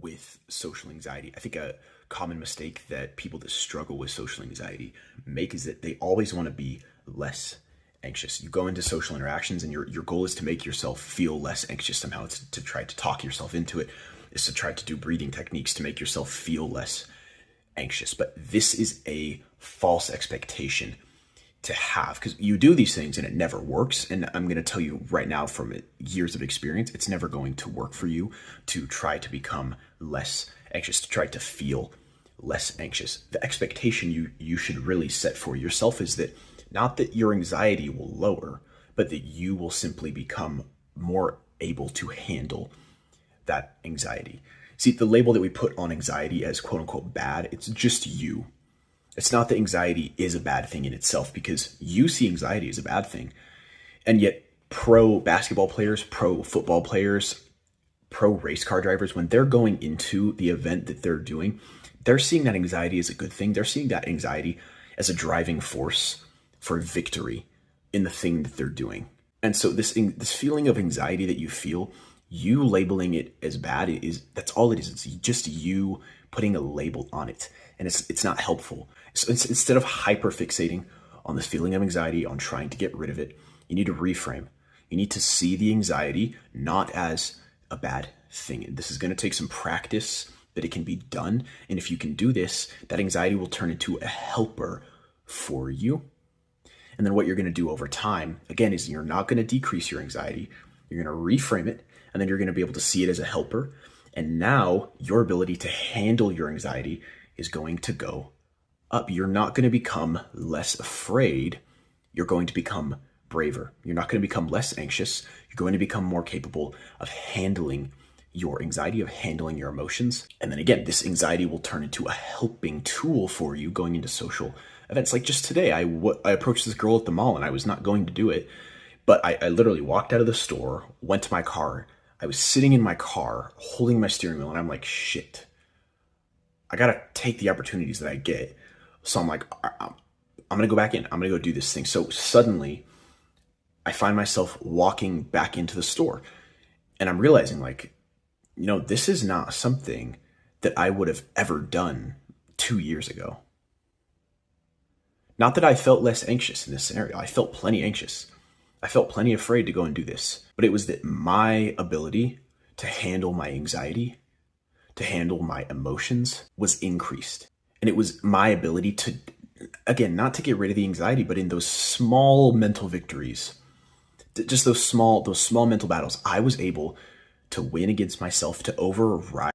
with social anxiety. I think a common mistake that people that struggle with social anxiety make is that they always want to be less anxious. You go into social interactions and your goal is to make yourself feel less anxious somehow. It's to try to talk yourself into it. Is to try to do breathing techniques to make yourself feel less anxious. But this is a false expectation to have, because you do these things and it never works. And I'm going to tell you right now from years of experience, it's never going to work for you to try to become less anxious, to try to feel less anxious. The expectation you should really set for yourself is that not that your anxiety will lower, but that you will simply become more able to handle that anxiety. See, the label that we put on anxiety as quote unquote bad, it's just you. It's not that anxiety is a bad thing in itself, because you see anxiety as a bad thing. And yet pro basketball players, pro football players, pro race car drivers, when they're going into the event that they're doing, they're seeing that anxiety as a good thing. They're seeing that anxiety as a driving force for victory in the thing that they're doing. And so this feeling of anxiety that you feel, you labeling it as bad, that's all it is. It's just you putting a label on it, and it's not helpful. So instead of hyperfixating on this feeling of anxiety, on trying to get rid of it, you need to reframe. You need to see the anxiety not as a bad thing. And this is going to take some practice, but it can be done. And if you can do this, that anxiety will turn into a helper for you. And then what you're going to do over time, again, is you're not going to decrease your anxiety. You're going to reframe it, and then you're going to be able to see it as a helper. And now your ability to handle your anxiety is going to go up. You're not going to become less afraid. You're going to become braver. You're not going to become less anxious. You're going to become more capable of handling your anxiety, of handling your emotions. And then again, this anxiety will turn into a helping tool for you going into social events. Like just today, I approached this girl at the mall and I was not going to do it, but I literally walked out of the store, went to my car. I was sitting in my car holding my steering wheel, and I'm like, shit, I got to take the opportunities that I get. So I'm like, I'm going to go back in. I'm going to go do this thing. So suddenly I find myself walking back into the store, and I'm realizing, like, this is not something that I would have ever done 2 years ago. Not that I felt less anxious in this scenario. I felt plenty anxious. I felt plenty afraid to go and do this, but it was that my ability to handle my anxiety, to handle my emotions was increased. And it was my ability to, again, not to get rid of the anxiety, but in those small mental victories, just those small mental battles, I was able to win against myself, to override